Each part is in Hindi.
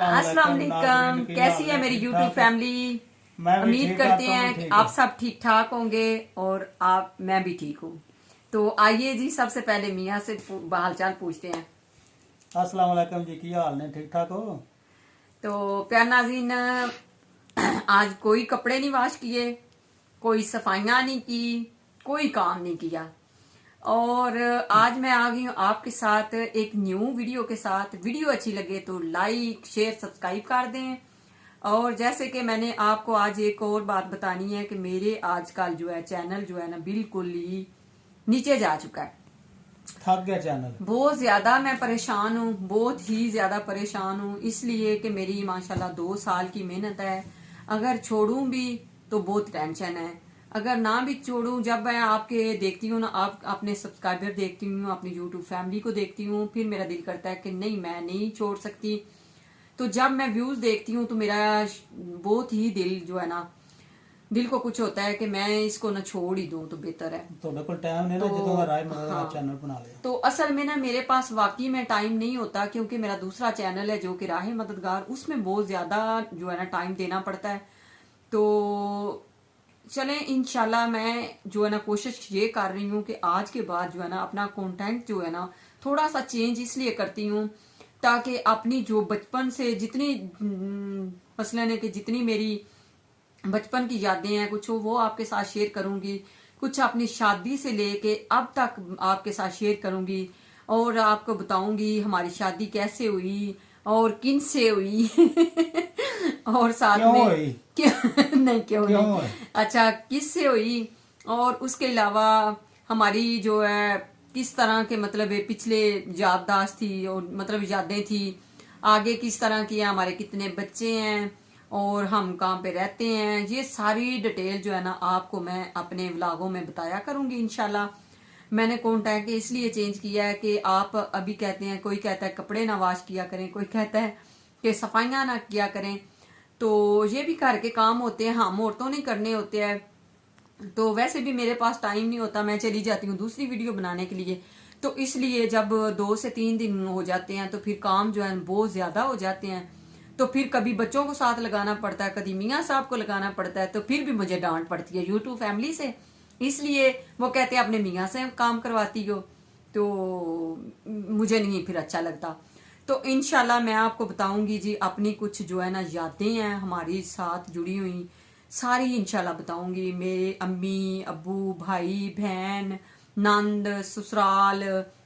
अस्सलाम वालेकुम। कैसी है मेरी यूट्यूब फैमिली? उम्मीद करते हैं आप सब ठीक ठाक होंगे और मैं भी ठीक हूँ। तो आइए जी, सबसे पहले मियाँ से हालचाल पूछते हैं। अस्सलाम वालेकुम जी, की हाल ने? ठीक ठाक हो? तो प्यार नाज़रीन, आज कोई कपड़े नहीं वॉश किए, कोई सफाइयाँ नहीं की, कोई काम नहीं किया और आज मैं आ गई हूँ आपके साथ एक न्यू वीडियो के साथ। वीडियो अच्छी लगे तो लाइक शेयर सब्सक्राइब कर दें। और जैसे कि मैंने आपको आज एक और बात बतानी है कि मेरे आजकल जो है चैनल जो है ना बिल्कुल ही नीचे जा चुका है। थक गया चैनल। बहुत ज्यादा मैं परेशान हूँ, बहुत ही ज्यादा परेशान हूँ, इसलिए कि मेरी माशाल्लाह 2 साल की मेहनत है। अगर छोड़ूं भी तो बहुत टेंशन है, अगर ना भी छोड़ूं। जब मैं आपके देखती हूँ ना, आप अपने सब्सक्राइबर देखती हूँ, अपनी यूट्यूब फैमिली को देखती हूँ, फिर मेरा दिल करता है कि नहीं, मैं नहीं छोड़ सकती। तो जब मैं व्यूज देखती हूँ तो मेरा बहुत ही दिल जो है ना, दिल को कुछ होता है कि मैं इसको ना छोड़ ही दूं तो बेहतर है। तो बिल्कुल टाइम नहीं ना, तो जो राय मदद हाँ, चैनल बना लिया। तो असल में ना मेरे पास वाकई में टाइम नहीं होता, क्योंकि मेरा दूसरा चैनल है जो कि राह मददगार, उसमें बहुत ज्यादा जो है ना टाइम देना पड़ता है। तो चलें, इंशाल्लाह मैं जो है ना कोशिश ये कर रही हूँ कि आज के बाद जो है ना अपना कंटेंट जो है ना थोड़ा सा चेंज इसलिए करती हूँ ताकि अपनी जो बचपन से जितनी मसलन है कि जितनी मेरी बचपन की यादें हैं कुछ वो आपके साथ शेयर करूंगी, कुछ अपनी शादी से लेके अब तक आपके साथ शेयर करूंगी और आपको बताऊंगी हमारी शादी कैसे हुई और किन से हुई और साथ क्यों में हुई? क्यों नहीं, क्यों क्यों नहीं, हुई? अच्छा किस से हुई। और उसके अलावा हमारी जो है किस तरह के मतलब पिछले याददाश्त थी और मतलब यादें थी, आगे किस तरह की है, हमारे कितने बच्चे हैं और हम कहाँ पे रहते हैं, ये सारी डिटेल जो है ना आपको मैं अपने व्लॉगों में बताया करूंगी इंशाल्लाह। मैंने कॉन्टैक्ट इसलिए चेंज किया है कि आप अभी कहते हैं, कोई कहता है कपड़े ना वॉश किया करें, कोई कहता है कि सफाइयाँ ना किया करें। तो ये भी घर के काम होते हैं, हम औरतों नहीं करने होते हैं। तो वैसे भी मेरे पास टाइम नहीं होता, मैं चली जाती हूँ दूसरी वीडियो बनाने के लिए। तो इसलिए जब 2 से 3 दिन हो जाते हैं तो फिर काम जो है बहुत ज्यादा हो जाते हैं। तो फिर कभी बच्चों को साथ लगाना पड़ता है, कभी मियाँ साहब को लगाना पड़ता है, तो फिर भी मुझे डांट पड़ती है यूट्यूब फैमिली से। इसलिए वो कहते हैं अपने मियाँ से काम करवाती हो, तो मुझे नहीं फिर अच्छा लगता। तो इंशाल्लाह मैं आपको बताऊंगी जी अपनी कुछ जो है ना यादें हैं हमारी साथ जुड़ी हुई, सारी इंशाल्लाह बताऊंगी। मेरे अम्मी अब्बू भाई बहन नंद ससुराल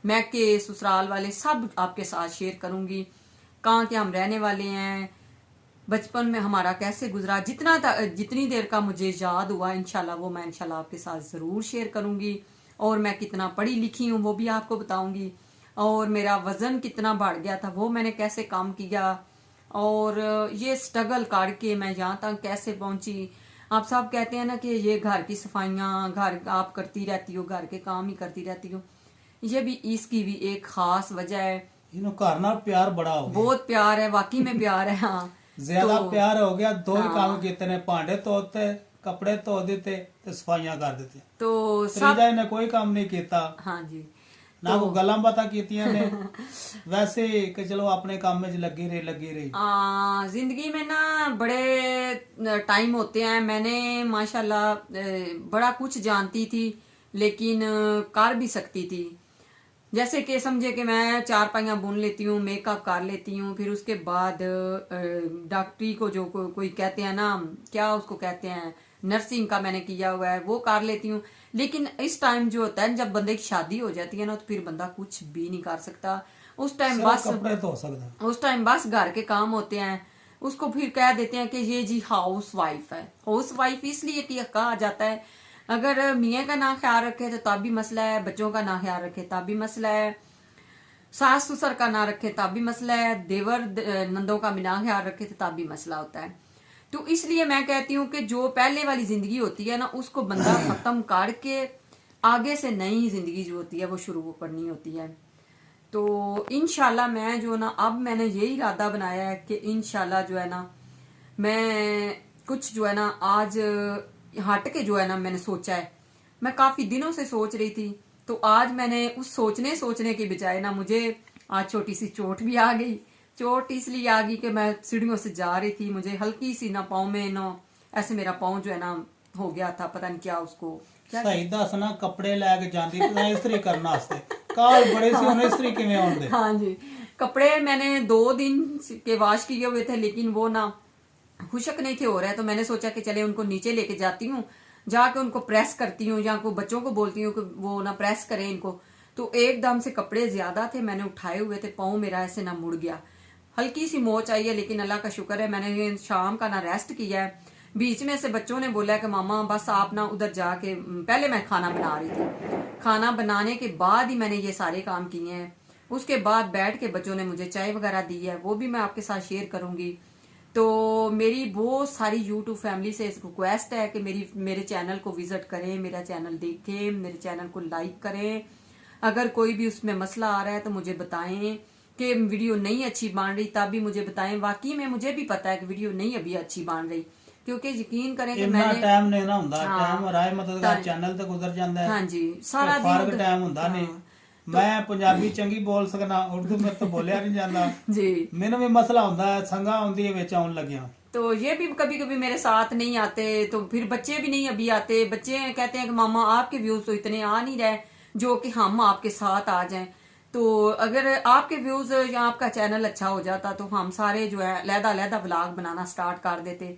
मैके ससुराल वाले सब आपके साथ शेयर करूंगी, कहाँ के हम रहने वाले हैं, बचपन में हमारा कैसे गुजरा, जितनी देर का मुझे याद हुआ इंशाल्लाह वो मैं इंशाल्लाह आपके साथ जरूर शेयर करूंगी। और मैं कितना पढ़ी लिखी हूँ वो भी आपको बताऊंगी, और मेरा वजन कितना बढ़ गया था वो मैंने कैसे काम किया, और ये स्ट्रगल करके मैं यहाँ तक कैसे पहुंची। आप सब कहते हैं ना कि ये घर की सफाइयाँ घर आप करती रहती हो, घर के काम ही करती रहती हो, ये भी इसकी भी एक खास वजह है। घर ना प्यार बड़ा हो गया, बहुत प्यार है, वाकई में प्यार है। हाँ, ज्यादा तो प्यार हो गया। दो ही हाँ, काम किए ने, भांडे धोते, कपड़े धो देते ते सफाइयां कर देते। तो त्रीजा ने कोई काम नहीं किया, हाँ जी, ना को गल्लां बातां कीतियां ने। वैसे कि चलो अपने काम में लगी रही। जिंदगी में ना बड़े टाइम होते हैं। मैंने माशाल्लाह बड़ा कुछ जानती थी, लेकिन कर भी सकती थी। जैसे कि समझे कि मैं 4 पाइयाँ बुन लेती हूँ, मेकअप कर लेती हूँ, फिर उसके बाद डॉक्टरी को जो कोई कहते हैं ना, क्या उसको कहते हैं, नर्सिंग का मैंने किया हुआ है, वो कर लेती हूँ। लेकिन इस टाइम जो होता है जब बंदे की शादी हो जाती है ना, तो फिर बंदा कुछ भी नहीं कर सकता। उस टाइम सिर्फ बस कपड़े धो सकता, उस टाइम बस घर के काम होते हैं। उसको फिर कह देते हैं कि ये जी हाउस वाइफ है। हाउस वाइफ इसलिए कि कहा जाता है, अगर मियाँ का ना ख्याल रखे तो तब भी मसला है, बच्चों का ना ख्याल रखे तब भी मसला है, सास ससुर का ना रखे तब भी मसला है, देवर नंदों का भी ना ख्याल रखे तो तब भी मसला होता है। तो इसलिए मैं कहती हूँ कि जो पहले वाली जिंदगी होती है ना, उसको बंदा खत्म करके आगे से नई जिंदगी जो होती है वो शुरू करनी होती है। तो इंशाल्लाह मैं जो ना अब मैंने ये इरादा बनाया है कि इंशाल्लाह जो है ना मैं कुछ जो है ना आज हट के जो है ना मैंने सोचा है। मैं काफी दिनों से सोच रही थी, तो आज मैंने उस सोचने के बजाय ना मुझे आज छोटी सी चोट भी आ गई, चोट इसलिए आ गई कि मैं सीढ़ियों से जा रही थी, मुझे हल्की सी ना पाँव में ना ऐसे मेरा पाँव जो है ना हो गया था, पता नहीं क्या उसको क्या। ਸਹੀ ਦੱਸਣਾ ਕੱਪੜੇ ਲੈ ਕੇ ਜਾਂਦੀ ਤਾਂ ਇਸਤਰੀ ਕਰਨ ਵਾਸਤੇ ਕਾਲ ਬੜੇ ਸੀ ਹੁਣ ਇਸਤਰੀ ਕਿਵੇਂ ਆਉਂਦੇ। हाँ जी, कपड़े मैंने 2 दिन के वॉश किए हुए थे, लेकिन वो ना खुशक नहीं थे हो रहे, तो मैंने सोचा कि चले उनको नीचे लेके जाती हूँ, जाके उनको प्रेस करती हूँ, या को बच्चों को बोलती हूँ कि वो ना प्रेस करें इनको। तो एकदम से कपड़े ज्यादा थे, मैंने उठाए हुए थे, पाँव मेरा ऐसे ना मुड़ गया, हल्की सी मोच आई है, लेकिन अल्लाह का शुक्र है मैंने शाम का ना रेस्ट किया है। बीच में से बच्चों ने बोला कि मामा बस आप ना उधर जाके, पहले मैं खाना बना रही थी, खाना बनाने के बाद ही मैंने ये सारे काम किए हैं। उसके बाद बैठ के बच्चों ने मुझे चाय वगैरह दी है, वो भी मैं आपके साथ शेयर करूंगी। तो मेरी बहुत सारी यूट्यूब फैमिली से रिक्वेस्ट है कि मेरे चैनल को विजिट करें, मेरा चैनल देखें, मेरे चैनल को लाइक करें। अगर कोई भी उसमें मसला आ रहा है तो मुझे बताएं कि वीडियो नहीं अच्छी बन रही, तब भी मुझे बताएं। वाकई में मुझे भी पता है कि वीडियो नहीं अभी अच्छी बन रही, क्योंकि यकीन करें कि ਇੰਨਾ मैंने ਟਾਈਮ ਨਹੀਂ ਨਾ ਹੁੰਦਾ, हाँ, ਟਾਈਮ ਰਾਏ ਮਤਲਬ ਦਾ ਚੈਨਲ ਤੇ ਗੁਜ਼ਰ ਜਾਂਦਾ ਹੈ। हाँ जी, सारा दिन ਫਰਕ उधर- ਟਾਈਮ ਹੁੰਦਾ ਨਹੀਂ। ਮੈਂ ਪੰਜਾਬੀ ਚੰਗੀ ਬੋਲ ਸਕਦਾ, ਉਰਦੂ ਮੇਰੇ ਤੋਂ ਬੋਲਿਆ ਨਹੀਂ ਜਾਂਦਾ। जी। ਮੈਨੂੰ ਵੀ ਮਸਲਾ ਹੁੰਦਾ ਹੈ, ਸੰਗਾ ਆਉਂਦੀ ਹੈ ਵਿੱਚ ਆਉਣ ਲੱਗਿਆ। तो ये भी कभी कभी मेरे साथ नहीं आते, तो फिर बच्चे भी नहीं अभी आते। बच्चे कहते हैं कि मामा आपके व्यूज तो इतने आ नहीं रहे जो कि हम आपके साथ आ जाएं। तो अगर आपके व्यूज या आपका चैनल अच्छा हो जाता तो हम सारे जो है लहदा व्लॉग बनाना स्टार्ट कर देते।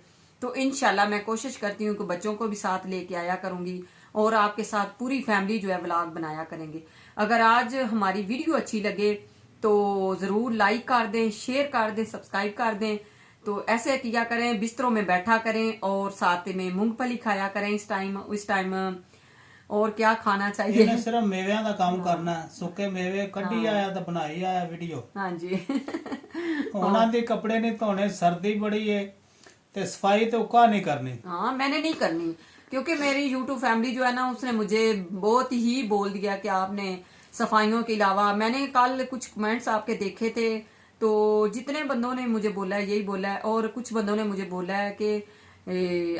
तो इंशाल्लाह मैं कोशिश करती हूँ कि बच्चों को भी साथ लेके आया करूंगी और आपके साथ पूरी फैमिली जो है व्लॉग बनाया करेंगे। अगर आज हमारी वीडियो अच्छी लगे तो जरूर लाइक कर दें, शेयर कर दें, सब्सक्राइब कर दें। तो ऐसे किया करें, बिस्तरों में बैठा करें और साथ में मूंगफली खाया करें इस टाइम। और क्या खाना चाहिए। ਇਹਨੇ ਸਿਰਫ ਮੇਵਿਆਂ ਦਾ ਕੰਮ ਕਰਨਾ ਹੈ, ਸੁੱਕੇ ਮੇਵੇ ਕੱਢੀ ਆਇਆ ਤਾਂ ਬਣਾਈ ਆਇਆ ਵੀਡੀਓ। हाँ जी। ਉਹਨਾਂ ਦੇ ਕੱਪੜੇ ਨਹੀਂ ਧੋਣੇ, ਸਰਦੀ ਬੜੀ ਏ ਤੇ ਸਫਾਈ ਤੇ ਉਕਾ नहीं करनी। हाँ, मैंने नहीं करनी, क्योंकि मेरी यूट्यूब फैमिली जो है ना उसने मुझे बहुत ही बोल दिया कि आपने सफाइयों के अलावा, मैंने कल कुछ कमेंट्स आपके देखे थे, तो जितने बंदों ने मुझे बोला है यही बोला है, और कुछ बंदों ने मुझे बोला है कि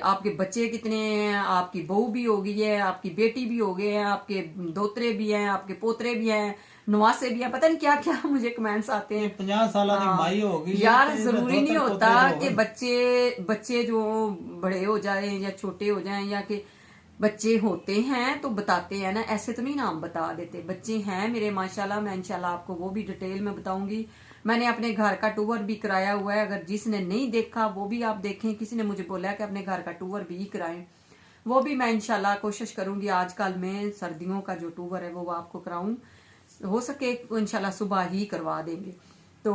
आपके बच्चे कितने हैं, आपकी बहू भी हो गई है, आपकी बेटी भी हो गए हैं, आपके दोतरे भी हैं, आपके पोतरे भी हैं, नवासे भी हैं, पता नहीं क्या क्या मुझे कमेंट्स आते हैं। 50 साल की हाँ, माई हो गई यार ते जरूरी नहीं दोतर होता पोते कि हो। बच्चे जो बड़े हो जाए या छोटे हो जाएं, या कि बच्चे होते हैं तो बताते हैं ना, ऐसे तो नहीं नाम बता देते। बच्चे हैं मेरे माशाल्लाह, मैं इंशाल्लाह आपको वो भी डिटेल में बताऊंगी। मैंने अपने घर का टूर भी कराया हुआ है, अगर जिसने नहीं देखा वो भी आप देखें। किसी ने मुझे बोला है कि अपने घर का टूर भी कराएं, वो भी मैं इंशाल्लाह कोशिश करूंगी आजकल में सर्दियों का जो टूर है वो आपको कराऊं, हो सके इंशाल्लाह सुबह ही करवा देंगे। तो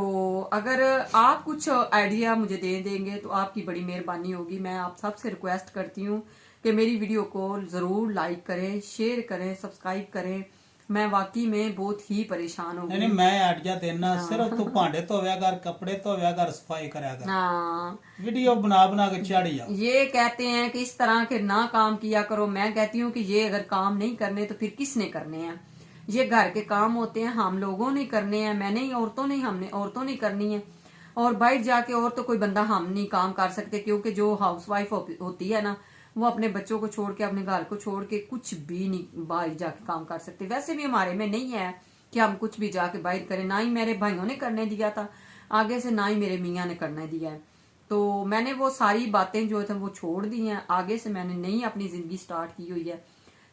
अगर आप कुछ आइडिया मुझे दे देंगे तो आपकी बड़ी मेहरबानी होगी। मैं आप सबसे रिक्वेस्ट करती हूँ कि मेरी वीडियो को जरूर लाइक करें, शेयर करें, सब्सक्राइब करें। मैं वाकई में बहुत ही परेशान हो नहीं गई। मैं आइडिया देना, सिर्फ तू भांडे धोया कर, कपड़े धोया कर, सफाई करया कर, हाँ, वीडियो बना बना के चाड़ी जा। ये कहते हैं कि इस तरह के ना काम किया करो। मैं कहती हूँ कि ये अगर काम नहीं करने तो फिर किसने करने हैं। ये घर के काम होते हैं, हम लोगों ने करने हैं, मैंने ही हमने औरतों ने करनी है। और बाहर जाके और तो कोई बंदा हम नहीं काम कर सकते, क्योंकि जो हाउसवाइफ होती है ना वो अपने बच्चों को छोड़ के, अपने घर को छोड़ के कुछ भी नहीं बाहर जाके काम कर सकते। वैसे भी हमारे में नहीं है कि हम कुछ भी जाके बाहर करें, ना ही मेरे भाइयों ने करने दिया था आगे से, ना ही मेरे मियाँ ने करने दिया है। तो मैंने वो सारी बातें जो थे वो छोड़ दी हैं, आगे से मैंने नई अपनी जिंदगी स्टार्ट की हुई है।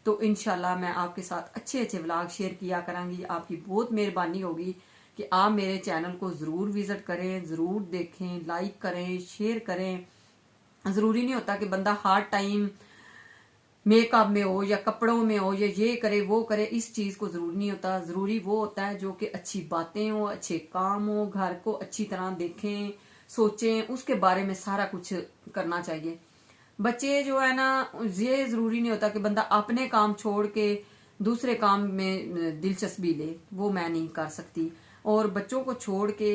तो इंशाल्लाह मैं आपके साथ अच्छे अच्छे व्लॉग शेयर किया करांगी। आपकी बहुत मेहरबानी होगी कि आप मेरे चैनल को जरूर विजिट करें, जरूर देखें, लाइक करें, शेयर करें। जरूरी नहीं होता कि बंदा हर टाइम मेकअप में हो या कपड़ों में हो या ये करे वो करे, इस चीज को जरूरी नहीं होता। जरूरी वो होता है जो कि अच्छी बातें हो, अच्छे काम हो, घर को अच्छी तरह देखें, सोचें, उसके बारे में सारा कुछ करना चाहिए। बच्चे जो है ना, ये जरूरी नहीं होता कि बंदा अपने काम छोड़ के दूसरे काम में दिलचस्पी ले, वो मैं नहीं कर सकती। और बच्चों को छोड़ के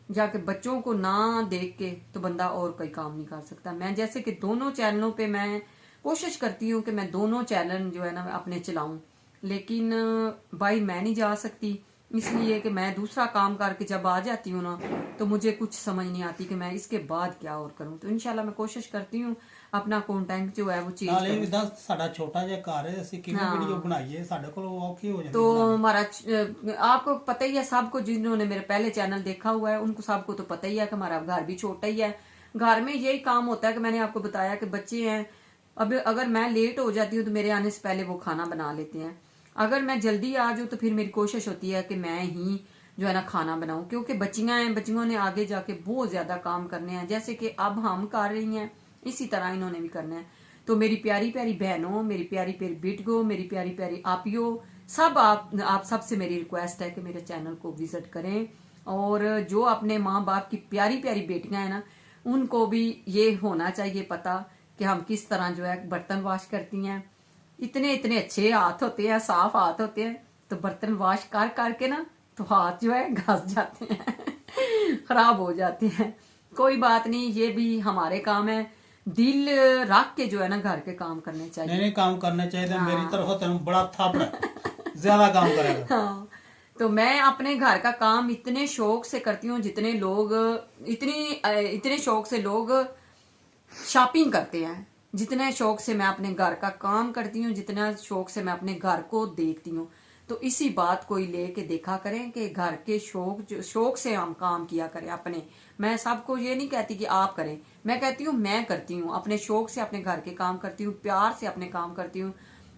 जाके बच्चों को ना देख के तो बंदा और कोई काम नहीं कर सकता। मैं जैसे कि दोनों चैनलों पे मैं कोशिश करती हूँ कि मैं दोनों चैनल जो है ना अपने चलाऊं, लेकिन भाई मैं नहीं जा सकती इसलिए कि मैं दूसरा काम करके जब आ जाती हूँ ना तो मुझे कुछ समझ नहीं आती कि मैं इसके बाद क्या और करूँ। तो इंशाल्लाह मैं कोशिश करती हूँ अपना कंटेंट जो है वो चेंज ਨਾਲੇ करूँ। ਵੀ ਦੱਸ ਸਾਡਾ ਛੋਟਾ ਜਿਹਾ ਘਰ ਹੈ, ਅਸੀਂ ਕਿਵੇਂ हाँ। ਵੀਡੀਓ ਬਣਾਈਏ, ਸਾਡੇ ਕੋਲ ਔਖੀ ਹੋ ਜਾਂਦੀ तो ਬਣਾਉਣੀ। हमारा आपको पता ही है, सबको जिन्होंने मेरे पहले चैनल देखा हुआ है उनको सबको तो पता ही है कि हमारा घर भी छोटा ही है। घर में यही काम होता है कि मैंने आपको बताया कि बच्चे हैं, अब अगर मैं लेट हो जाती हूँ तो मेरे आने से पहले वो खाना बना लेते हैं। अगर मैं जल्दी आ जाऊँ तो फिर मेरी कोशिश होती है कि मैं ही जो है ना खाना बनाऊं, क्योंकि बच्चियां हैं, बच्चियों ने आगे जाके बहुत ज्यादा काम करने हैं, जैसे कि अब हम कर रही हैं इसी तरह इन्होंने भी करना है। तो मेरी प्यारी प्यारी बहनों, मेरी प्यारी प्यारी बेटियों, मेरी प्यारी प्यारी आपियों, सब आप सबसे मेरी रिक्वेस्ट है कि मेरे चैनल को विजिट करें, और जो अपने माँ बाप की प्यारी प्यारी बेटियां हैं ना उनको भी ये होना चाहिए पता कि हम किस तरह जो है बर्तन वॉश करती हैं। इतने इतने अच्छे हाथ होते हैं, साफ हाथ होते हैं, तो बर्तन वॉश कर करके ना तो हाथ जो है घस जाते हैं खराब हो जाते हैं। कोई बात नहीं, ये भी हमारे काम है, दिल रख के जो है ना घर के काम करने चाहिए। नहीं नहीं, काम करने चाहिए। मेरी तरफ से तेन बड़ा थापड़ा ज्यादा काम करेगा। हाँ, तो मैं अपने घर का काम इतने शौक से करती हूँ जितने लोग इतने शौक से लोग शॉपिंग करते हैं, जितने शौक से मैं अपने घर का काम करती हूँ, जितना शौक से मैं अपने घर को देखती हूँ। तो इसी बात को ही लेके देखा करें कि घर के शौक से हम काम किया करें अपने। मैं सबको ये नहीं कहती कि आप करें, मैं कहती हूँ मैं करती हूँ, अपने शौक से अपने घर के काम करती हूँ, प्यार से अपने काम करती हूँ।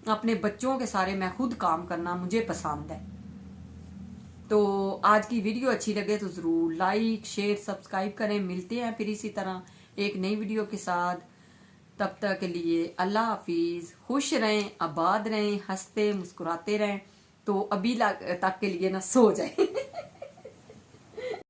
अपने बच्चों के सारे मैं खुद काम करना मुझे पसंद है। तो आज की वीडियो अच्छी लगे तो जरूर लाइक शेयर सब्सक्राइब करें। मिलते हैं फिर इसी तरह एक नई वीडियो के साथ। तब तक के लिए अल्लाह हाफिज, खुश रहें, आबाद रहें, हंसते मुस्कुराते रहें। तो अभी तक के लिए ना सो जाए।